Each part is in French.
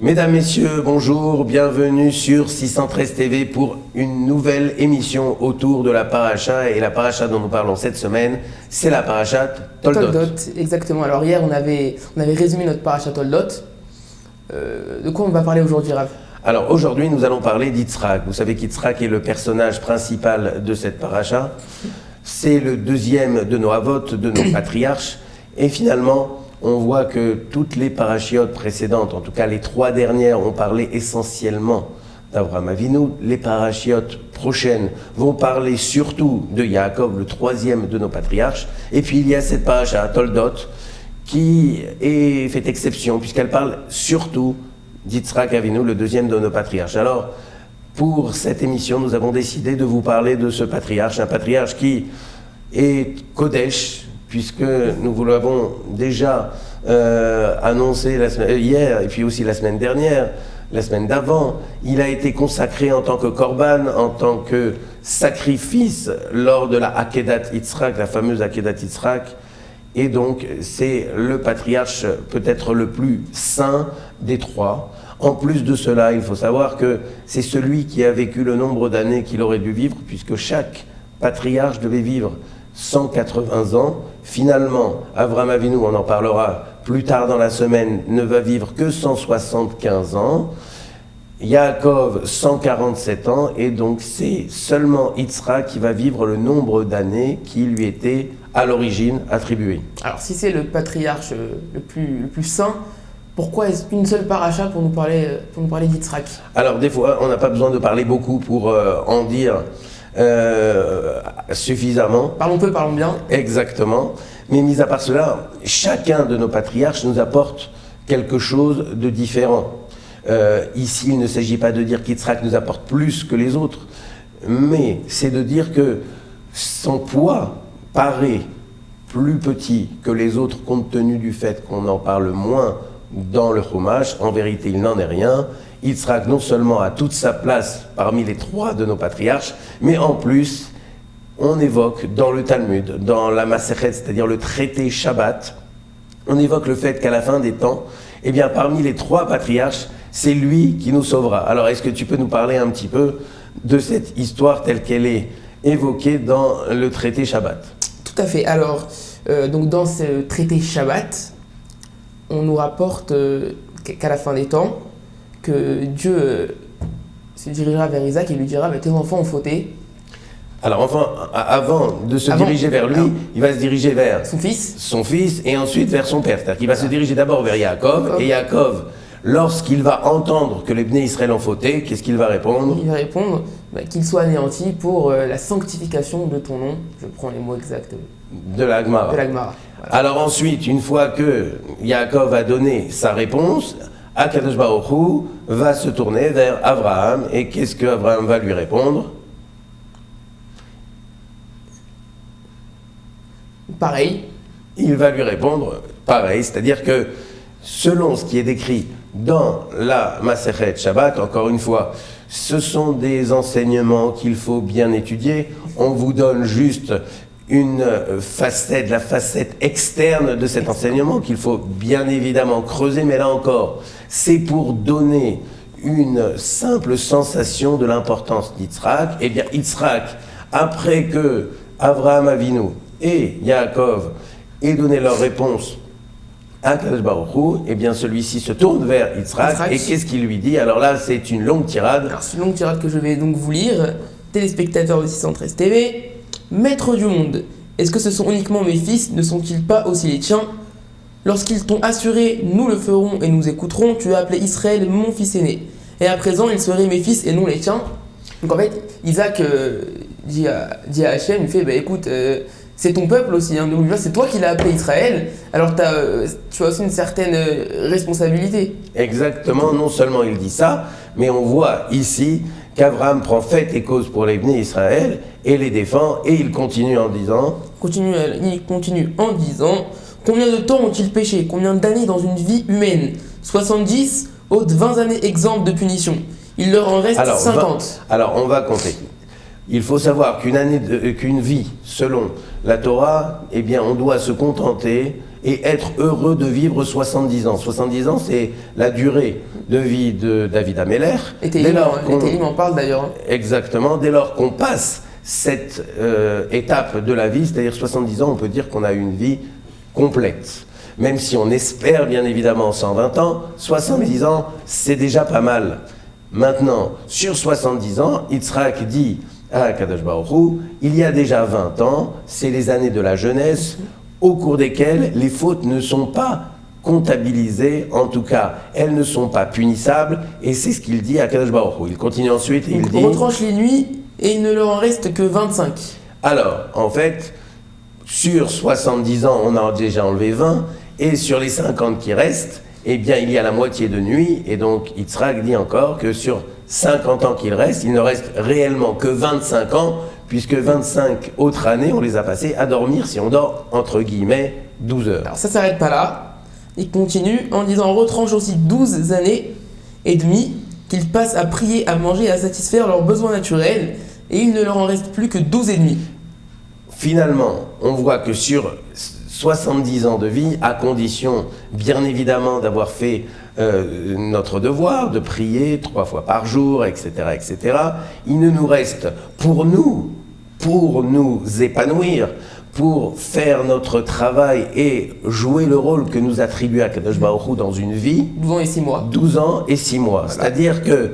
Mesdames, Messieurs, bonjour, bienvenue sur 613 TV pour une nouvelle émission autour de la paracha. Et la paracha dont nous parlons cette semaine, c'est la paracha Toldot. Exactement. Alors hier, on avait résumé notre paracha Toldot. De quoi on va parler aujourd'hui, Rav? Alors aujourd'hui, nous allons parler d'Yitzhak. Vous savez qu'Yitzhak est le personnage principal de cette paracha. C'est le deuxième de nos avot, de nos patriarches. Et finalement, on voit que toutes les parachiotes précédentes, en tout cas les trois dernières, ont parlé essentiellement d'Avraham Avinu. Les parachiotes prochaines vont parler surtout de Yaakov, le troisième de nos patriarches. Et puis il y a cette paracha Toldot qui fait exception puisqu'elle parle surtout d'Yitzhak Avinu, le deuxième de nos patriarches. Alors, pour cette émission, nous avons décidé de vous parler de ce patriarche, un patriarche qui est Kodesh, puisque nous vous l'avons déjà annoncé hier et puis aussi la semaine dernière, la semaine d'avant. Il a été consacré en tant que korban, en tant que sacrifice lors de la Akedat Yitzhak, la fameuse Akedat Yitzhak. Et donc c'est le patriarche peut-être le plus saint des trois. En plus de cela, il faut savoir que c'est celui qui a vécu le nombre d'années qu'il aurait dû vivre, puisque chaque patriarche devait vivre 180 ans. Finalement, Avraham Avinu, on en parlera plus tard dans la semaine, ne va vivre que 175 ans. Yaakov, 147 ans. Et donc, c'est seulement Yitzhak qui va vivre le nombre d'années qui lui était à l'origine attribué. Alors, si c'est le patriarche le plus saint, pourquoi est-ce une seule paracha pour nous parler d'Yitzhak? Alors, des fois, on n'a pas besoin de parler beaucoup pour en dire suffisamment. Parlons peu, parlons bien. Exactement. Mais mis à part cela, chacun de nos patriarches nous apporte quelque chose de différent. Ici, il ne s'agit pas de dire qu'Yitzhak nous apporte plus que les autres, mais c'est de dire que son poids paraît plus petit que les autres compte tenu du fait qu'on en parle moins dans le Chumash. En vérité, il n'en est rien. Yitzhak non seulement a toute sa place parmi les trois de nos patriarches, mais en plus, on évoque dans le Talmud, dans la Masechet, c'est-à-dire le traité Shabbat, on évoque le fait qu'à la fin des temps, eh bien, parmi les trois patriarches, c'est lui qui nous sauvera. Alors, est-ce que tu peux nous parler un petit peu de cette histoire telle qu'elle est évoquée dans le traité Shabbat? Tout à fait. Alors, donc dans ce traité Shabbat, on nous rapporte qu'à la fin des temps, que Dieu se dirigera vers Isaac et lui dira « tes enfants ont fauté ». Alors enfin, avant de se diriger vers lui, il va se diriger vers son fils et ensuite vers son père. C'est-à-dire qu'il va se diriger d'abord vers Yaakov, et Yaakov, lorsqu'il va entendre que les Bnei Israël ont fauté, qu'est-ce qu'il va répondre? Il va répondre qu'il soit anéanti pour la sanctification de ton nom. Je prends les mots exacts de la Gemara. Voilà. Alors ensuite, une fois que Yaakov a donné sa réponse, Akadosh Baruch Hu va se tourner vers Abraham. Et qu'est-ce que Abraham va lui répondre? Pareil. Il va lui répondre pareil, c'est-à-dire que selon ce qui est décrit dans la Masechet Shabbat, encore une fois, ce sont des enseignements qu'il faut bien étudier. On vous donne juste une facette, la facette externe de cet enseignement qu'il faut bien évidemment creuser, mais là encore, c'est pour donner une simple sensation de l'importance d'Yitzhak. Eh bien, Yitzhak, après que Avraham Avinu et Yaakov aient donné leur réponse à Kadosh Baruch Hu, eh bien celui-ci se tourne vers Yitzhak et qu'est-ce qu'il lui dit? Alors là, c'est une longue tirade. Alors c'est une longue tirade que je vais donc vous lire. Téléspectateurs de 613 TV, Maître du monde, est-ce que ce sont uniquement mes fils? Ne sont-ils pas aussi les tiens? Lorsqu'ils t'ont assuré, nous le ferons et nous écouterons, tu as appelé Israël mon fils aîné. Et à présent, ils seraient mes fils et non les tiens. Donc en fait, Isaac dit à Hachem, il fait, écoute, c'est ton peuple aussi, hein, c'est toi qui l'as appelé Israël, alors tu as aussi une certaine responsabilité. Exactement, non seulement il dit ça, mais on voit ici qu'Abraham prend fait et cause pour les Bnei Israël et les défend, et il continue en disant... Il continue en disant, combien de temps ont-ils péché? Combien d'années dans une vie humaine? 70, autres 20 années exemptes de punition. Il leur en reste 50. Alors on va compter. Il faut savoir qu'une vie, selon la Torah, eh bien, on doit se contenter et être heureux de vivre 70 ans. 70 ans, c'est la durée de vie de David Ameller. Et Télim en parle d'ailleurs. Exactement, dès lors qu'on passe cette étape de la vie, c'est-à-dire 70 ans, on peut dire qu'on a une vie complète. Même si on espère bien évidemment 120 ans, 70 ans, c'est déjà pas mal. Maintenant, sur 70 ans, Yitzhak dit à Kadosh Baruch Hu, il y a déjà 20 ans, c'est les années de la jeunesse, au cours desquelles les fautes ne sont pas comptabilisées, en tout cas, elles ne sont pas punissables, et c'est ce qu'il dit à Kadosh Baruch Hu. Il continue ensuite et il dit... On retranche les nuits, et il ne leur en reste que 25. Alors, en fait, sur 70 ans, on a déjà enlevé 20, et sur les 50 qui restent, eh bien, il y a la moitié de nuit, et donc Yitzhak dit encore que sur 50 ans qu'il reste, il ne reste réellement que 25 ans, puisque 25 autres années, on les a passées à dormir, si on dort, entre guillemets, 12 heures. Alors ça ne s'arrête pas là, il continue en disant on retranche aussi 12 années et demie qu'ils passent à prier, à manger et à satisfaire leurs besoins naturels, et il ne leur en reste plus que 12 et demi. Finalement, on voit que sur 70 ans de vie, à condition, bien évidemment, d'avoir fait notre devoir, de prier 3 fois par jour, etc., etc., il ne nous reste pour nous épanouir, pour faire notre travail et jouer le rôle que nous attribue Akadosh Baruch Hu dans une vie. 12 ans et 6 mois. 12 ans et 6 mois. Voilà. C'est-à-dire que,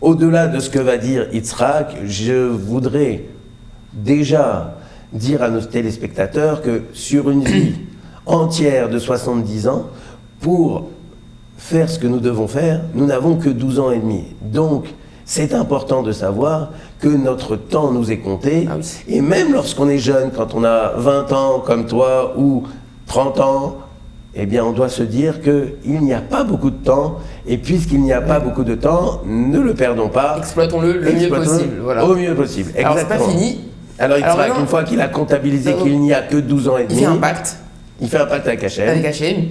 au-delà de ce que va dire Yitzhak, je voudrais déjà dire à nos téléspectateurs que sur une vie entière de 70 ans, pour faire ce que nous devons faire, nous n'avons que 12 ans et demi. Donc, c'est important de savoir que notre temps nous est compté. Ah oui. Et même lorsqu'on est jeune, quand on a 20 ans comme toi ou 30 ans, eh bien, on doit se dire qu'il n'y a pas beaucoup de temps. Et puisqu'il n'y a pas beaucoup de temps, ne le perdons pas. Exploitons-le le mieux possible. Voilà. Au mieux possible. Exactement. Alors, c'est pas fini. Alors, une fois qu'il a comptabilisé qu'il n'y a que 12 ans et demi, il fait un pacte. Il fait un pacte avec Hachem. Avec Hachem.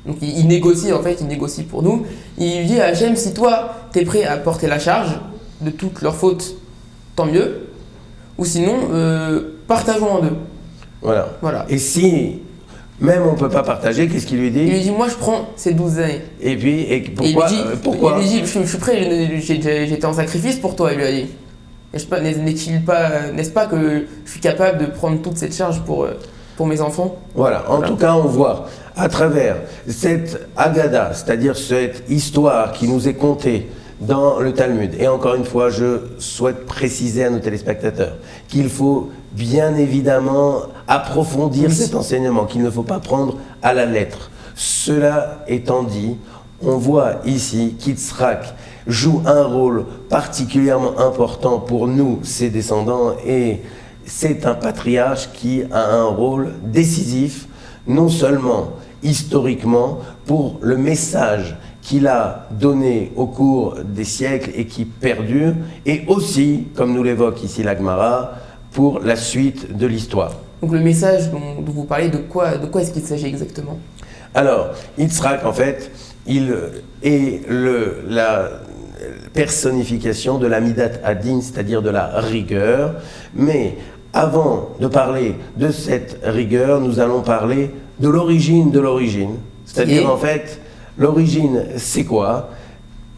Donc il négocie, en fait, il négocie pour nous. Il dit à Hachem, si toi, t'es prêt à porter la charge de toutes leurs fautes, tant mieux. Ou sinon, partageons en deux. Voilà. Et si même on ne peut pas partager, qu'est-ce qu'il lui dit? Il lui dit, moi je prends ces 12 années. Et puis, pourquoi Il lui dit, je suis prêt, j'étais en sacrifice pour toi, il lui a dit. N'est-ce pas que je suis capable de prendre toute cette charge pour mes enfants? Voilà, en tout cas, on voit à travers cette Agada, c'est-à-dire cette histoire qui nous est contée dans le Talmud. Et encore une fois, je souhaite préciser à nos téléspectateurs qu'il faut bien évidemment approfondir cet enseignement, qu'il ne faut pas prendre à la lettre. Cela étant dit, on voit ici qu'Yitzhak joue un rôle particulièrement important pour nous, ses descendants, et c'est un patriarche qui a un rôle décisif, non seulement historiquement, pour le message qu'il a donné au cours des siècles et qui perdure, et aussi, comme nous l'évoque ici la Gemara, pour la suite de l'histoire. Donc le message dont vous parlez, de quoi est-ce qu'il s'agit exactement? Alors, Yitzhak, en fait, il est la personnification de la Midat Adin, c'est-à-dire de la rigueur. Mais avant de parler de cette rigueur, nous allons parler de l'origine de l'origine. C'est-à-dire, en fait, l'origine, c'est quoi?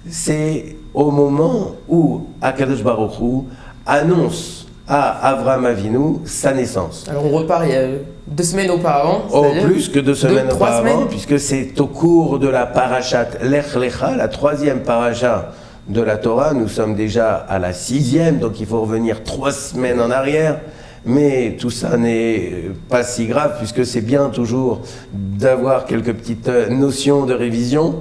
C'est au moment où Akadosh Baruch Hu annonce à Avraham Avinu sa naissance. Alors on repart il y a 2 semaines auparavant. Plus que 2 semaines auparavant, puisque c'est au cours de la parashat Lech Lecha, la 3e parasha de la Torah. Nous sommes déjà à la 6e, donc il faut revenir 3 semaines en arrière. Mais tout ça n'est pas si grave, puisque c'est bien toujours d'avoir quelques petites notions de révision.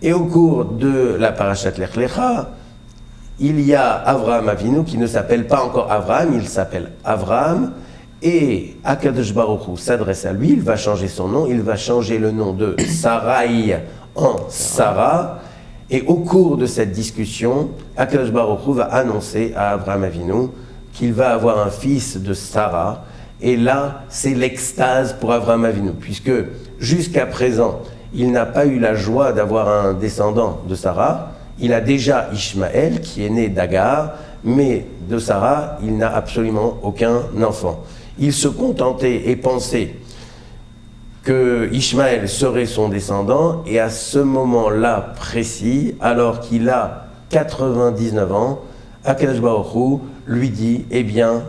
Et au cours de la parashat Lech Lecha, il y a Avraham Avinu qui ne s'appelle pas encore Avraham, il s'appelle Avraham. Et Akadosh Baruch Hu s'adresse à lui, il va changer son nom, il va changer le nom de Sarai en Sarah. Et au cours de cette discussion, Akadosh Baruch Hu va annoncer à Avraham Avinu qu'il va avoir un fils de Sarah. Et là, c'est l'extase pour Avraham Avinu, puisque jusqu'à présent, il n'a pas eu la joie d'avoir un descendant de Sarah. Il a déjà Ishmaël, qui est né d'Agar, mais de Sarah, il n'a absolument aucun enfant. Il se contentait et pensait que Ishmaël serait son descendant, et à ce moment-là précis, alors qu'il a 99 ans, Akadosh Baruch Hu lui dit, eh bien,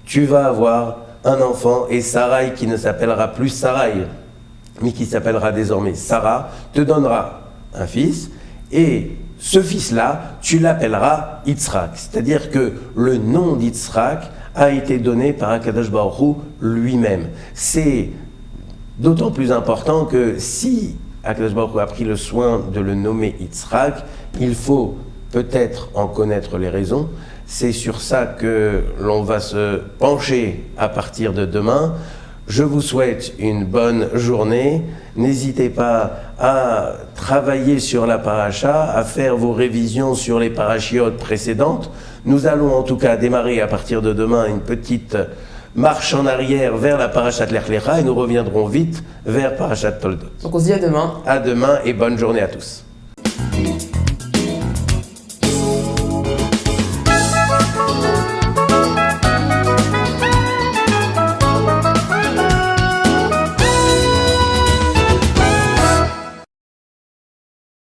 tu vas avoir un enfant, et Sarai, qui ne s'appellera plus Sarai, mais qui s'appellera désormais Sarah, te donnera un fils, et ce fils-là, tu l'appelleras Yitzhak. C'est-à-dire que le nom d'Yitzhak a été donné par Akadosh Baruch Hu lui-même. C'est d'autant plus important que si Akadosh Baruch Hu a pris le soin de le nommer Yitzhak, il faut peut-être en connaître les raisons. C'est sur ça que l'on va se pencher à partir de demain. Je vous souhaite une bonne journée. N'hésitez pas à travailler sur la paracha, à faire vos révisions sur les parachiotes précédentes. Nous allons en tout cas démarrer à partir de demain une petite marche en arrière vers la parachat Lech Lecha et nous reviendrons vite vers parachat Toldot. Donc on se dit à demain. À demain et bonne journée à tous.